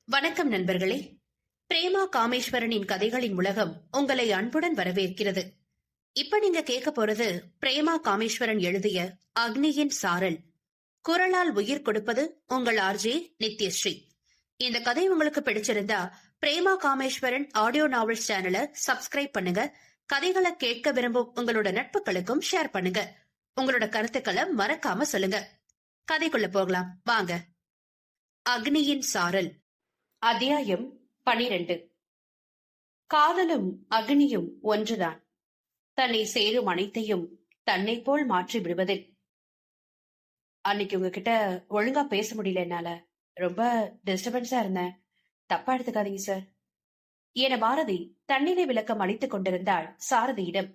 வணக்கம் நண்பர்களே. பிரேமா காமேஸ்வரனின் கதைகளின் உலகம் உங்களை அன்புடன் வரவேற்கிறது. இப்ப நீங்க கேட்க போறது பிரேமா காமேஸ்வரன் எழுதிய அக்னியின் சாரல். குரலால் உயிர் கொடுப்பது உங்கள் ஆர்ஜே நித்யஸ்ரீ. இந்த கதை உங்களுக்கு பிடிச்சிருந்தா பிரேமா காமேஸ்வரன் ஆடியோ நாவல்ஸ் சேனலை சப்ஸ்கிரைப் பண்ணுங்க. கதைகளை கேட்க விரும்பும் உங்களோட நட்புகளுக்கும் ஷேர் பண்ணுங்க. உங்களோட கருத்துக்களை மறக்காம சொல்லுங்க. கதைக்குள்ள போகலாம் வாங்க. அக்னியின் சாரல். அத்தியாயம் 12. காதலும் அக்னியும் ஒன்றுதான். தன்னை சேரும் அனைத்தையும் தன்னை போல் மாற்றி விடுவதில். அன்னைக்கு உங்ககிட்ட ஒழுங்கா பேச முடியல, என்னால ரொம்ப டிஸ்டர்பன்ஸா இருந்தேன், தப்பா எடுத்துக்காதீங்க சார் என பாரதி தன்னிலை விளக்கம் அளித்துக் கொண்டிருந்தாள் சாரதியிடம்.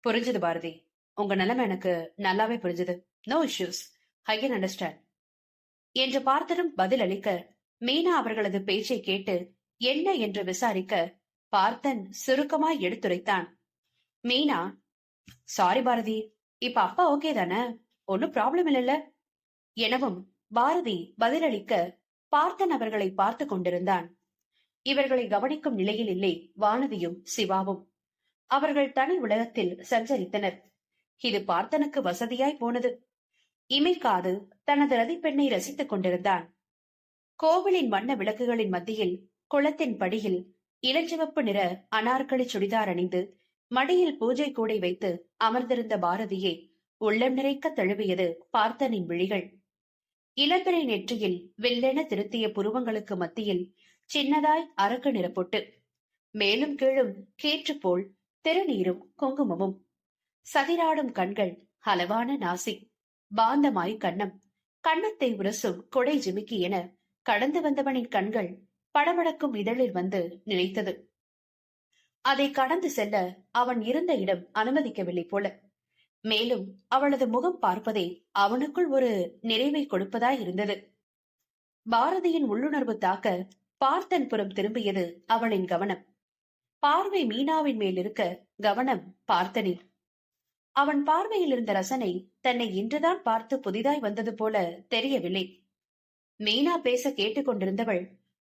புரிஞ்சது பாரதி, உங்க நிலைமை எனக்கு நல்லாவே புரிஞ்சது. No issues, I can understand என்று பார்த்தனும் பதில் அளிக்க, மீனா அவர்களது பேச்சை கேட்டு என்ன என்று விசாரிக்க பார்த்தன் சுருக்கமாய் எடுத்துரைத்தான். மீனா, சாரி பாரதி, இப்ப அப்பா ஓகே தானே, ஒன்னும் ப்ராப்ளம் இல்லைல்ல எனவும் பாரதி பதிலளிக்க பார்த்தன் அவர்களை பார்த்து கொண்டிருந்தான். இவர்களை கவனிக்கும் நிலையில் இல்லை வானதியும் சிவாவும். அவர்கள் தனி உலகத்தில் சஞ்சரித்தனர். இது பார்த்தனுக்கு வசதியாய் போனது. இமைக்காது தனது ரதிப்பெண்ணை ரசித்துக் கொண்டிருந்தான். கோவிலின் வண்ண விளக்குகளின் மத்தியில் குளத்தின் படியில் இளஞ்சிவப்பு நிற அனார்கலி சுடிதார் அணிந்து மடியில் பூஜை கூடை வைத்து அமர்ந்திருந்த பாரதியை உள்ளம் நிறைக்க தழுவியது பார்த்தனின் விழிகள். இளம்பிறை நெற்றியில் வெள்ளென திருத்திய புருவங்களுக்கு மத்தியில் சின்னதாய் அரக்கு நிற பொட்டு, மேலும் கீழும் கேற்று போல் திருநீரும் குங்குமமும், சதிராடும் கண்கள், அளவான நாசி, பாந்தமாய் கன்னம், கன்னத்தை உரசும் கொடை ஜிமிக்கி என கடந்து வந்தவனின் கண்கள் படபடக்கும் இதழில் வந்து நினைத்தது. அதை கடந்து செல்ல அவன் இருந்த இடம் அனுமதிக்கவில்லை போல. மேலும் அவளது முகம் பார்ப்பதே அவனுக்குள் ஒரு நிறைவை கொடுப்பதாய் இருந்தது. பாரதியின் உள்ளுணர்வு தாக்க பார்த்தன் புறம் திரும்பியது அவளின் கவனம். பார்வை மீனாவின் மேல் இருக்க கவனம் பார்த்தனில். அவன் பார்வையில் இருந்த ரசனை தன்னை இன்றுதான் பார்த்து புதிதாய் வந்தது போல தெரியவில்லை. மீனா பேச கேட்டுக்கொண்டிருந்தவள்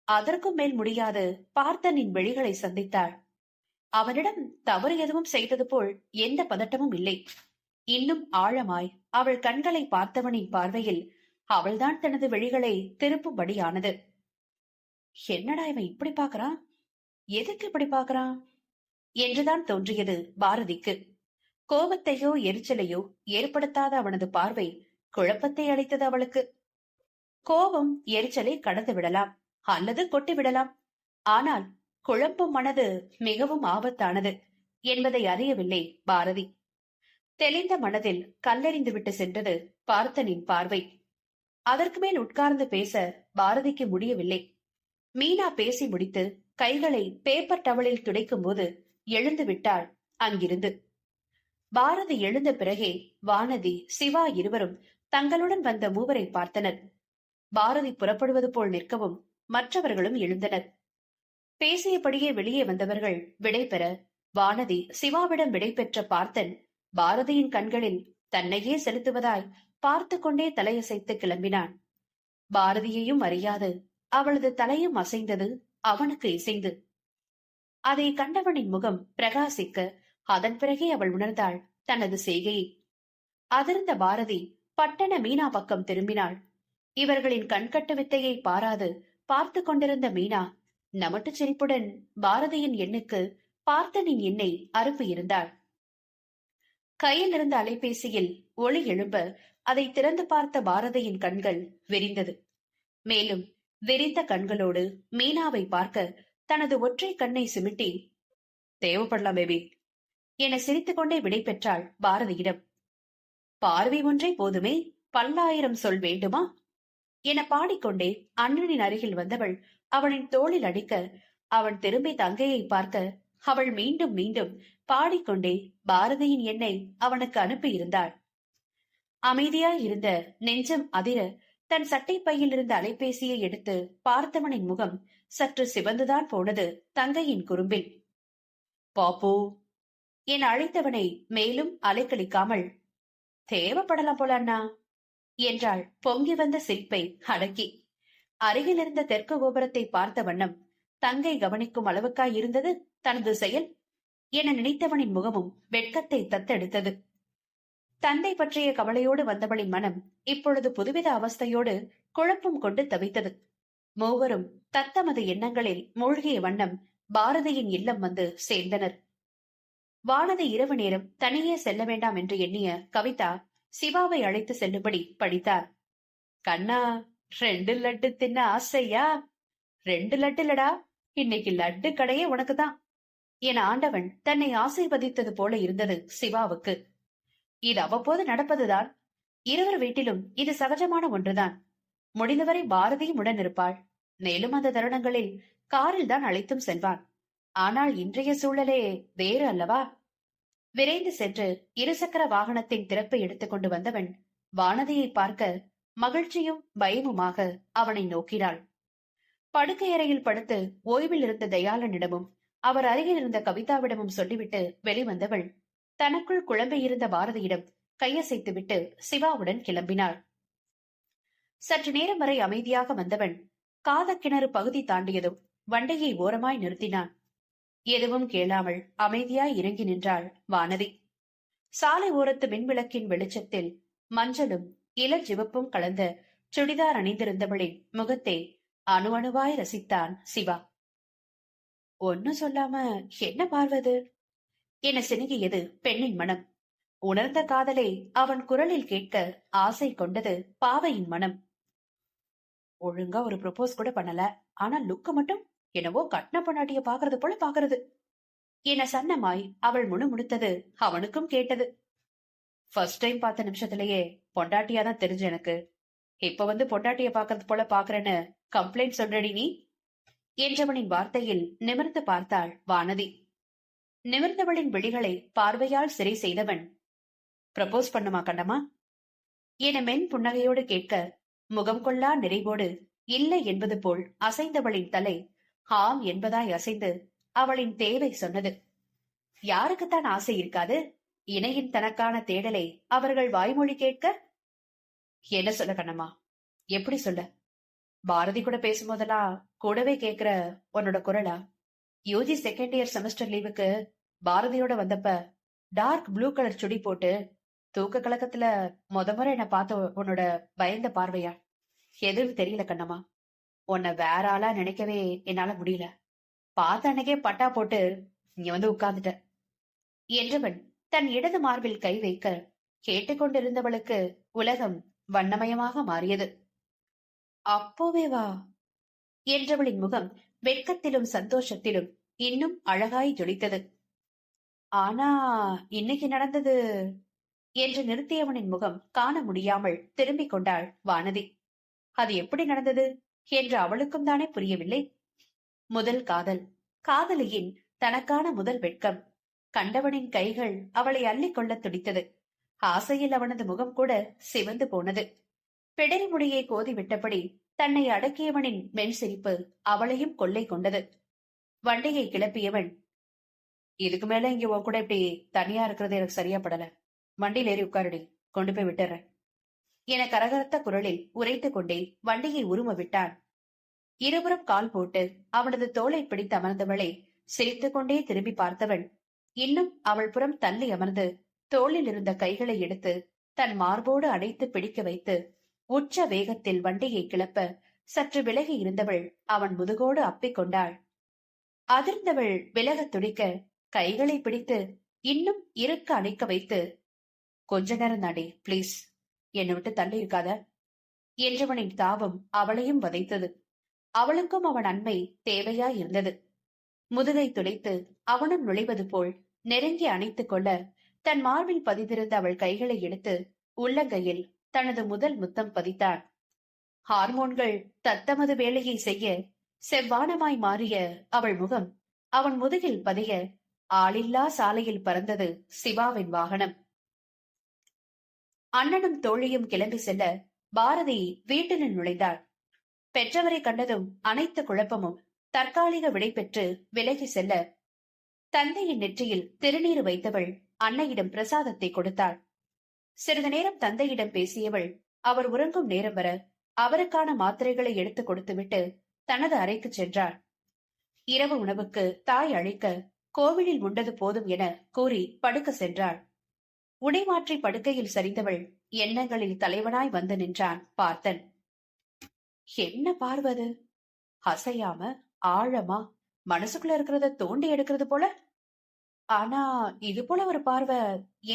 அதற்கும் மேல் முடியாது பார்த்தனின் விழிகளை சந்தித்தாள். அவனிடம் தவறு எதுவும் செய்தது போல் எந்த பதட்டமும் இல்லை. இன்னும் ஆழமாய் அவள் கண்களை பார்த்தவனின் பார்வையில் அவள்தான் தனது விழிகளை திருப்பும்படியானது. என்னடா இவன் இப்படி பாக்குறான், எதுக்கு இப்படி பாக்குறான் என்றுதான் தோன்றியது பாரதிக்கு. கோபத்தையோ எரிச்சலையோ ஏற்படுத்தாத அவனது பார்வை குழப்பத்தை அளித்தது அவளுக்கு. கோபம் எரிச்சலை கடந்து விடலாம் அல்லது கொட்டி விடலாம். ஆனால் குழம்பும் மனது மிகவும் ஆபத்தானது என்பதை அறியவில்லை பாரதி. தெளிந்த மனதில் கல்லெறிந்து விட்டு சென்றது பார்த்தனின் பார்வை. அதற்கு மேல் உட்கார்ந்து பேச பாரதிக்கு முடியவில்லை. மீனா பேசி முடித்து கைகளை பேப்பர் டவலில் துடைக்கும் போது எழுந்து விட்டாள் அங்கிருந்து. பாரதி எழுந்த பிறகே வானதி, சிவா இருவரும் தங்களுடன் வந்த மூவரை பார்த்தனர். பாரதி புறப்படுவது போல் நிற்கவும் மற்றவர்களும் எழுந்தனர். பேசியபடியே வெளியே வந்தவர்கள் விடை பெற வானதி சிவாவிடம் விடை பெற்ற பார்த்தன் பாரதியின் கண்களில் தன்னையே செலுத்துவதாய் பார்த்து கொண்டே தலையசைத்து கிளம்பினான். பாரதியையும் அறியாது அவளது தலையும் அசைந்தது அவனுக்கு இசைந்து. அதை கண்டவனின் முகம் பிரகாசிக்க அதன் பிறகே அவள் உணர்ந்தாள் தனது செய்கையை. அதிர்ந்த பாரதி பட்டண மீனா பக்கம் திரும்பினாள். இவர்களின் கண்கட்டு வித்தையை பாராது பார்த்து கொண்டிருந்த மீனா நமட்டு சிரிப்புடன் பாரதியின் எண்ணுக்கு பார்த்தனின் எண்ணை அறுப்பியிருந்தாள். கையில் இருந்த அலைபேசியில் ஒளி எழும்ப அதை திறந்து பார்த்த பாரதியின் கண்கள் விரிந்தது. மேலும் விரிந்த கண்களோடு மீனாவை பார்க்க தனது ஒற்றை கண்ணை சிமிட்டி, தேவைப்படலாம் பேபி என சிரித்துக்கொண்டே விடை பெற்றாள் பாரதியிடம். பார்வை ஒன்றே போதுமே, பல்லாயிரம் சொல் வேண்டுமா என பாடிக்கொண்டே அண்ணனின் அருகில் வந்தவள் அவனின் தோளில் அடிக்க, அவன் திரும்பி தங்கையை பார்க்க அவள் மீண்டும் மீண்டும் பாடிக்கொண்டே பாரதியின் எண்ணை அவனுக்கு அனுப்பியிருந்தாள். அமைதியாய் இருந்த நெஞ்சம் அதிர தன் சட்டை பையில் இருந்த அலைபேசியை எடுத்து பார்த்தவனின் முகம் சற்று சிவந்துதான் போனது தங்கையின் குறும்பில். பாப்போ என அழைத்தவனை மேலும் அலைக்கழிக்காமல், தேவைப்படலாம் போல அண்ணா என்றாள் பொங்கி வந்த சிரிப்பை அடக்கி. அருகில் இருந்த தெற்கு கோபுரத்தை பார்த்த வண்ணம் தங்கை கவனிக்கும் அளவுக்காய் இருந்தது தனது செயல் என நினைத்தவனின் முகமும் வெட்கத்தை தத்தெடுத்தது. தந்தை பற்றிய கவலையோடு வந்தவளின் மனம் இப்பொழுது புதுவித அவஸ்தையோடு குழப்பம் கொண்டு தவித்தது. மூவரும் தத்தமது எண்ணங்களில் மூழ்கிய வண்ணம் பாரதியின் இல்லம் வந்து சேர்ந்தனர். வானதி இரவு நேரம் தனியே செல்ல வேண்டாம் என்று எண்ணிய கவிதா சிவாவை அழைத்து செல்லும்படி படித்தார். கண்ணா, 2 லட்டு தின்ன ஆசையா? 2 லட்டு இல்லடா, இன்னைக்கு லட்டு கடையே உனக்குதான் என ஆண்டவன் தன்னை ஆசீர்வதித்தது போல இருந்தது சிவாவுக்கு. இது அவ்வப்போது நடப்பதுதான். இருவர் வீட்டிலும் இது சகஜமான ஒன்றுதான். முடிந்தவரை பாரதியும் உடன் இருப்பாள். மேலும் அந்த தருணங்களில் காரில் தான் அழைத்தும் செல்வான். ஆனால் இன்றைய சூழலே வேறு அல்லவா? விரைந்து சென்று இருசக்கர வாகனத்தின் திறப்பை எடுத்துக்கொண்டு வந்தவன் வானதியை பார்க்க மகிழ்ச்சியும் பயமுமாக அவனை நோக்கினாள். படுக்கையறையில் படுத்து ஓய்வில் இருந்த தயாளனிடமும் அவர் அருகில் இருந்த கவிதாவிடமும் சொல்லிவிட்டு வெளிவந்தவள் தனக்குள் குழம்பியிருந்த பாரதியிடம் கையசைத்துவிட்டு சிவாவுடன் கிளம்பினாள். சற்று நேரம் வரை அமைதியாக வந்தவன் காதக்கிணறு பகுதி தாண்டியதும் வண்டியை ஓரமாய் நிறுத்தினான். எதுவும் கேளாமல் அமைதியாய் இறங்கி நின்றாள் வானதி. சாலை ஓரத்து மின்விளக்கின் வெளிச்சத்தில் மஞ்சளும் இளஞ்சிவப்பும் கலந்த சுடிதார் அணிந்திருந்தவளின் முகத்தை அணு அணுவாய் ரசித்தான் சிவா. ஒன்னும் சொல்லாம என்ன பார்வது என சினுகியது பெண்ணின் மனம். உணர்ந்த காதலை அவன் குரலில் கேட்க ஆசை கொண்டது பாவையின் மனம். ஒழுங்கா ஒரு ப்ரொபோஸ் கூட பண்ணல, ஆனா லுக்கு மட்டும் என்னவோ கட்ன பொண்டாட்டிய பாக்குறது போல பாக்குறது என சன்னமாய் அவள் முணுமுணுத்தது அவனுக்கும் கேட்டது. ஃபர்ஸ்ட் டைம் பார்த்த நிமிஷத்திலேயே பொண்டாட்டியாதான் தெரிஞ்ச எனக்கு. இப்ப வந்து பொண்டாட்டிய பாக்குறது போல பாக்குறேன்னு கம்ப்ளைண்ட் சொல்றடி நீ என்றவனின் வார்த்தையில் நிமிர்ந்து பார்த்தாள் வானதி. நிமிர்ந்தவளின் விழிகளை பார்வையால் சிறை செய்தவன், ப்ரப்போஸ் பண்ணுமா கண்டமா என மென் புன்னகையோடு கேட்க முகம் கொள்ளா நிறைவோடு இல்லை என்பது போல் அசைந்தவளின் தலை ஆம் என்பதாய் அசைந்து அவளின் தேவை சொன்னது. யாருக்குத்தான் ஆசை இருக்காது? இணையின் தனக்கான தேடலை அவர்கள் வாய்மொழி கேட்க. என்ன சொல்ல கண்ணம்மா? எப்படி சொல்ல? பாரதி கூட பேசும்போதெல்லாம் கூடவே கேக்குற உன்னோட குரலா? யூஜி செகண்ட் இயர் செமஸ்டர் லீவுக்கு பாரதியோட வந்தப்ப டார்க் ப்ளூ கலர் சுடி போட்டு தூக்க கலக்கத்துல முறை என்ன பார்த்த உன்னோட பயந்த பார்வையா? எதுவும் தெரியல கண்ணம்மா. உன்னை வேற ஆளா நினைக்கவே என்னால முடியல. பார்த்த அன்னைக்கே பட்டா போட்டு இங்க வந்து உட்கார்ந்துட்ட என்றவன் தன் இடது மார்பில் கை வைக்க கேட்டுக்கொண்டிருந்தவளுக்கு உலகம் வண்ணமயமாக மாறியது. அப்போவே வா என்றவளின் முகம் வெட்கத்திலும் சந்தோஷத்திலும் இன்னும் அழகாய் ஜொலித்தது. ஆனா இன்னைக்கு நடந்தது என்று நிறுத்தியவனின் முகம் காண முடியாமல் திரும்பிக் கொண்டாள் வானதி. அது எப்படி நடந்தது என்று அவளுக்கும் தானே புரியவில்லை. முதல் காதல், காதலியின் தனக்கான முதல் வெட்கம், கண்டவனின் கைகள் அவளை அள்ளிக் கொள்ள துடித்தது. ஆசையில் அவனது முகம் கூட சிவந்து போனது. பிடரி முடியை கோதி விட்டபடி தன்னை அடக்கியவனின் மென் சிரிப்பு அவளையும் கொள்ளை கொண்டது. வண்டியை கிளப்பியவன், இதுக்கு மேல இங்க உன் கூட இப்படி தனியா இருக்கிறது எனக்கு சரியா படல. வண்டியில் ஏறி உட்காருடி, கொண்டு போய் விட்டுறேன் என கரகரத்த குரலில் உரைத்துக் கொண்டே வண்டியை உரும விட்டான். இருபுறம் கால் போட்டு அவனது தோளை பிடித்து அமர்ந்தவளை சிரித்துக் கொண்டே திரும்பி பார்த்தவன் இன்னும் அவள் புறம் தள்ளி அமர்ந்து தோளில் இருந்த கைகளை எடுத்து தன் மார்போடு அடைத்து பிடிக்க வைத்து உச்ச வேகத்தில் வண்டியை கிளப்ப சற்று விலகி இருந்தவள் அவன் முதுகோடு அப்பிக் கொண்டாள். அதிர்ந்தவள் விலகத் துடிக்க கைகளை பிடித்து இன்னும் இருக்க அணைக்க வைத்து, கொஞ்ச நேரம் தாண்டி பிளீஸ், என்னை விட்டு தள்ளி இருக்காத என்றவனின் தாபம் அவளையும் வதைத்தது. அவளுக்கும் அவன் அண்மை தேவையா இருந்தது. முதுகை துளைத்து அவனும் நுழைவது போல் நெருங்கி அணைத்துக் கொள்ள தன் மார்பில் பதிந்திருந்த அவள் கைகளை எடுத்து உள்ளங்கையில் தனது முதல் முத்தம் பதித்தான். ஹார்மோன்கள் தத்தமது வேலையை செய்ய செவ்வானமாய் மாறிய அவள் முகம் அவன் முதுகில் பதிய ஆளில்லா சாலையில் பறந்தது சிவாவின் வாகனம். அண்ணனும் தோழியும் கிளம்பி செல்ல பாரதி வீட்டில் நுழைந்தாள். பெற்றவரை கண்டதும் அனைத்து குழப்பமும் தற்காலிக விடை பெற்று விலகி செல்ல தந்தையின் நெற்றியில் திருநீறு வைத்தவள் அன்னையிடம் பிரசாதத்தை கொடுத்தாள். சிறிது நேரம் தந்தையிடம் பேசியவள் அவர் உறங்கும் நேரம் வர அவருக்கான மாத்திரைகளை எடுத்து கொடுத்துவிட்டு தனது அறைக்கு சென்றார். இரவு உணவுக்கு தாய் அழைக்க கோவிலில் உண்டது போதும் என கூறி படுக்க சென்றாள். உடை மாற்றி படுக்கையில் சரிந்தவள் எண்ணங்களில் தலைவனாய் வந்து நின்றான் பார்த்தன். என்ன பார்வது, அசையாம ஆழமா மனசுக்குள்ள இருக்கிறத தோண்டி எடுக்கிறது போல. ஆனா இது போல ஒரு பார்வை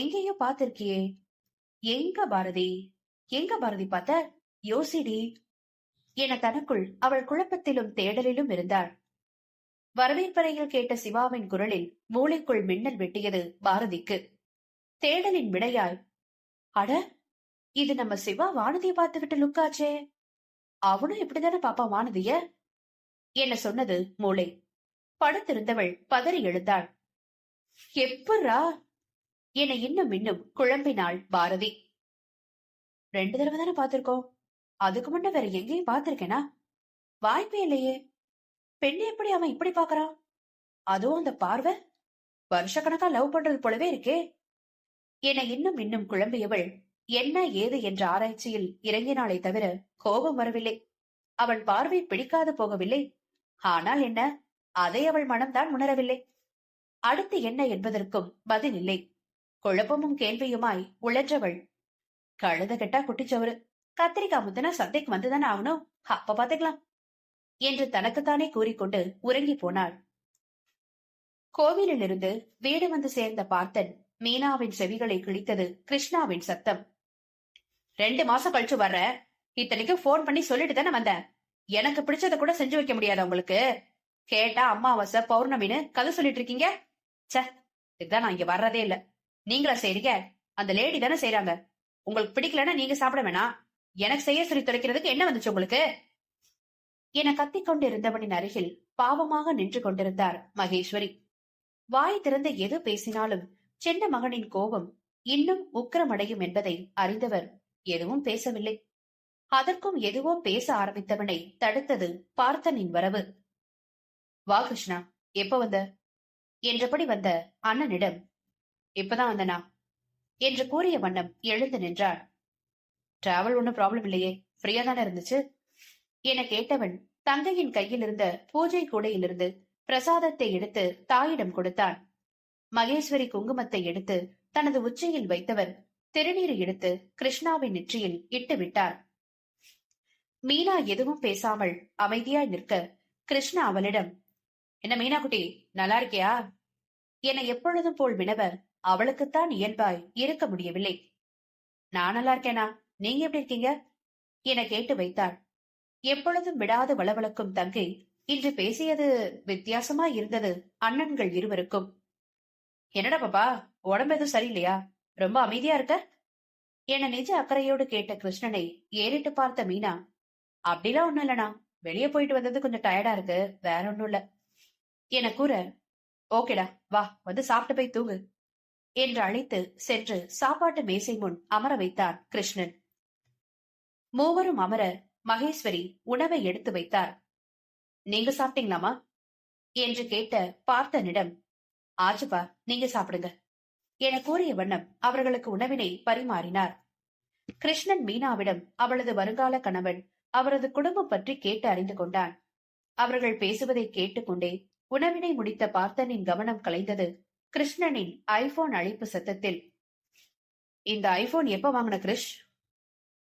எங்கேயோ பார்த்திருக்கியே. எங்க பாரதி, எங்க பாரதி பார்த்த? யோசிடி என தனக்குள் அவள் குழப்பத்திலும் தேடலிலும் இருந்தாள். வரவேற்பறையில் கேட்ட சிவாவின் குரலில் மூளைக்குள் மின்னல் வெட்டியது பாரதிக்கு. தேடலின் விடையாய், அட, இது நம்ம சிவா வானதியை பார்த்துக்கிட்டு லுக்காச்சே. அவனும் இப்படிதானே பாப்பா வானதிய என்ன சொன்னது மூளை. படுத்திருந்தவள் பதறி எழுந்தாள். எப்பர்ரா என இன்னும் இன்னும் குழம்பினாள் பாரதி. 2 தடவை தானே பார்த்திருக்கோம், அதுக்கு முன்ன வேற எங்கேயும் பார்த்திருக்கேனா? வாய்ப்பே இல்லையே. பெண்ணை எப்படி அவன் இப்படி பாக்குறான்? அதுவும் அந்த பார்வை வருஷக்கணக்கா லவ் பண்றது போலவே இருக்கே என இன்னும் இன்னும் குழம்பியவள் என்ன ஏது என்ற ஆராய்ச்சியில் இறங்கினாளே தவிர கோபம் வரவில்லை. அவன் பார்வை பிடிக்காது போகவில்லை. ஆனால் என்ன, அதை அவள் மனம்தான் உணரவில்லை. அடுத்து என்ன என்பதற்கும் பதில் இல்லை. குழப்பமும் கேள்வியுமாய் உழன்றவள், கழுத கெட்டா குட்டிச்சவரு, கத்திரிக்காய் முத்தனா சந்தைக்கு வந்துதானே ஆகணும், அப்ப பாத்துக்கலாம் என்று தனக்குத்தானே கூறிக்கொண்டு உறங்கி போனாள். கோவிலில் இருந்து வீடு வந்து சேர்ந்த பார்த்தன் மீனாவின் செவிகளை கிழித்தது கிருஷ்ணாவின் சத்தம். 2 மாசம் கழிச்சு வர்ற, இத்தனைக்கும் போன் பண்ணி சொல்லிட்டு தானே வந்த. எனக்கு பிடிச்சத கூட செஞ்சு வைக்க முடியாத உங்களுக்கு? கேட்டா அமாவாசை பௌர்ணமின்னு கதை சொல்லிட்டு இருக்கீங்க. ச, இதுதான் நான் இங்க வர்றதே இல்ல. நீங்களா செய்றீங்க? அந்த லேடி தானே செய்யறாங்க. உங்களுக்கு பிடிக்கலன்னா நீங்க சாப்பிட வேணாம், எனக்கு செய்ய சொல்லி தொலைக்கிறதுக்கு என்ன வந்துச்சு உங்களுக்கு என கத்திக்கொண்டு இருந்தவனின் அருகில் பாவமாக நின்று கொண்டிருந்தார் மகேஸ்வரி. வாய் திறந்து எது பேசினாலும் சின்ன மகனின் கோபம் இன்னும் உக்கிரமடையும் என்பதை அறிந்தவர் எதுவும் பேசவில்லை. அதற்கும் எதுவோ பேச ஆரம்பித்தவனை தடுத்தது பார்த்தனின் வரவு. வா கிருஷ்ணா, எப்ப வந்த என்றபடி வந்த அண்ணனிடம், இப்பதான் வந்தனா என்று கூறிய வண்ணம் எழுந்து நின்றாள். டிராவல் ஒன்னும் ப்ராப்ளம் இல்லையே, ஃப்ரீயா தானே இருந்துச்சு என கேட்டவன் தங்கையின் கையில் இருந்த பூஜை கூடையிலிருந்து பிரசாதத்தை எடுத்து தாயிடம் கொடுத்தான். மகேஸ்வரி குங்குமத்தை எடுத்து தனது உச்சியில் வைத்தவர் திருநீர் எடுத்து கிருஷ்ணாவின் நெற்றியில் இட்டு விட்டார். மீனா எதுவும் பேசாமல் அமைதியாய் நிற்க கிருஷ்ணா அவளிடம், என்ன மீனா குட்டி, நல்லா இருக்கியா என எப்பொழுதும் போல் வினவ அவளுக்குத்தான் இயல்பாய் இருக்க முடியவில்லை. நான் நல்லா இருக்கேனா, நீங்க எப்படி இருக்கீங்க என கேட்டு வைத்தாள். எப்பொழுதும் விடாது வளவளக்கும் தங்கை இன்று பேசியது வித்தியாசமா இருந்தது அண்ணன்கள் இருவருக்கும். என்னடா பாப்பா, உடம்பு எதுவும் சரியில்லையா, ரொம்ப அமைதியா இருக்க என நிஜ அக்கறையோடு கேட்ட கிருஷ்ணனை ஏறிட்டு பார்த்த மீனா, அப்படிலாம் ஒண்ணும் இல்லனா, வெளியே போயிட்டு வந்தது கொஞ்சம் டயர்டா இருக்கு, வேற ஒண்ணும் இல்ல என கூற, ஓகேடா வா, வந்து சாப்பிட்டு போய் தூங்கு என்று அழைத்து சென்று சாப்பாட்டு மேசை முன் அமர வைத்தார் கிருஷ்ணன். மூவரும் அமர மகேஸ்வரி உணவை எடுத்து வைத்தார். நீங்க சாப்பிட்டீங்களாமா என்று கேட்ட பார்த்தனிடம், ஆச்சுப்பா, நீங்க சாப்பிடுங்க என கூறிய வண்ணம் அவர்களுக்கு உணவினை பரிமாறினார். கிருஷ்ணன் மீனாவிடம் அவளது வருங்கால கணவன் அவரது குடும்பம் பற்றி கேட்டு அறிந்து கொண்டான். அவர்கள் பேசுவதை கேட்டுக்கொண்டே உணவினை முடித்த பார்த்தனின் கவனம் கலைந்தது கிருஷ்ணனின் ஐபோன் அழைப்பு சத்தத்தில். இந்த ஐபோன் எப்ப வாங்கின கிருஷ்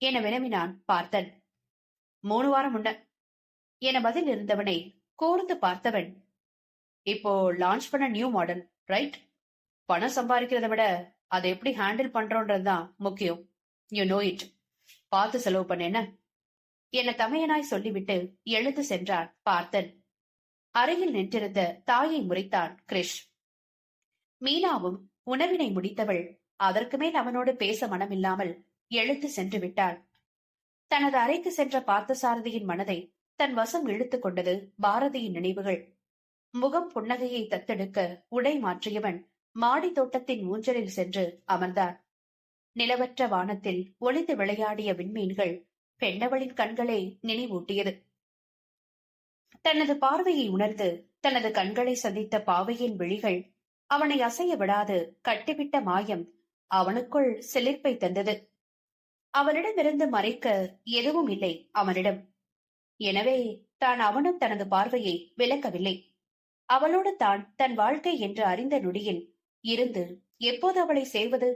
என வினவினான் பார்த்தன். 3 வாரம் முன்ன என பதில் இருந்தவனை கூர்ந்து பார்த்தவன், இப்போ லான்ச் பண்ண நியூ மாடல் ரைட்? பணம் சம்பாதிக்கிறத விட அதை எப்படி ஹேண்டில் பண்றோன்றதுதான் முக்கியம். You know it. பார்த்து செலவு பண்ண என்ன என தமையனாய் சொல்லிவிட்டு எழுந்து சென்றான் பார்த்தன். அருகில் நின்றிருந்த தாயை முறைத்தான் கிரிஷ். மீனாவும் உணவினை முடித்தவள் அதற்கு மேல் அவனோடு பேச மனமில்லாமல் எழுந்து சென்று விட்டாள். தனது அறைக்கு சென்ற பார்த்தசாரதியின் மனதை தன் வசம் இழுத்துக் கொண்டது பாரதியின் நினைவுகள். முகம் புன்னகையை தத்தெடுக்க உடை மாற்றியவன் மாடி தோட்டத்தின் ஊஞ்சலில் சென்று அமர்ந்தான். நிலவற்ற வானத்தில் ஒளிந்து விளையாடிய விண்மீன்கள் பெண்ணவளின் கண்களை நினைவூட்டியது. தனது பார்வையை உணர்ந்து தனது கண்களை சந்தித்த பாவையின் விழிகள் அவனை அசைய விடாது கட்டிவிட்ட மாயம் அவனுக்குள் சிலிர்ப்பை தந்தது. அவளிடமிருந்து மறைக்க எதுவும் இல்லை அவனிடம். எனவே தான் அவனும் தனது பார்வையை விலக்கவில்லை. அவளோடு தான் தன் வாழ்க்கை என்று அறிந்த நொடியில் இருந்து எப்போது அவளை செய்வது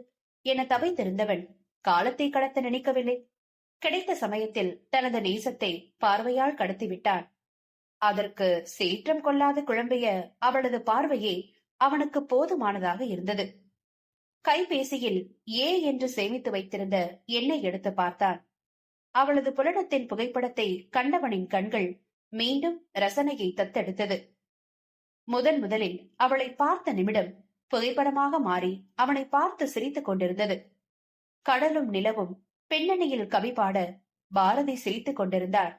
என தவித்திருந்தவன் காலத்தை கடத்த நினைக்கவில்லை. கிடைத்த சமயத்தில் தனது நேசத்தை பார்வையால் கடத்திவிட்டான். அதற்கு சீற்றம் கொள்ளாது குழம்பிய அவளது பார்வையே அவனுக்கு போதுமானதாக இருந்தது. கைபேசியில் ஏ என்று சேமித்து வைத்திருந்த எண்ணை எடுத்து பார்த்தான். அவளது புலனத்தின் புகைப்படத்தை கண்டவனின் கண்கள் மீண்டும் ரசனையை தத்தெடுத்தது. முதலில் அவளை பார்த்த நிமிடம் புகைப்படமாக மாறி அவனை பார்த்து சிரித்துக் கொண்டிருந்தது. கடலும் நிலவும் பின்னணியில் கவி பாட பாரதி சிரித்துக் கொண்டிருந்தார்.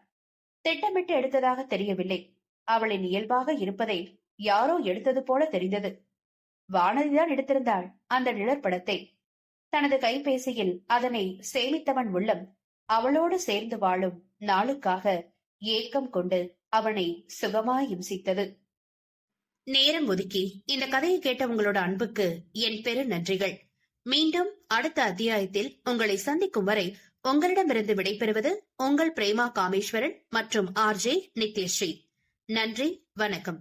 திட்டமிட்டு எடுத்ததாக தெரியவில்லை. அவளின் இயல்பாக இருப்பதை யாரோ எடுத்தது போல தெரிந்தது. வானதிதான் எடுத்திருந்தாள் அந்த நிழற்படத்தை. தனது கைபேசியில் அதனை சேமித்தவன் உள்ளம் அவளோடு சேர்ந்து வாழும் நாளுக்காக ஏக்கம் கொண்டு அவனை சுகமாய் இம்சித்தது. நேரம் ஒதுக்கி இந்த கதையை கேட்ட உங்களோட அன்புக்கு என் பெரு நன்றிகள். மீண்டும் அடுத்த அத்தியாயத்தில் உங்களை சந்திக்கும் வரை உங்களிடமிருந்து விடைபெறுவது உங்கள் பிரேமா காமேஸ்வரன் மற்றும் RJ நித்யஸ்ரீ. நன்றி, வணக்கம்.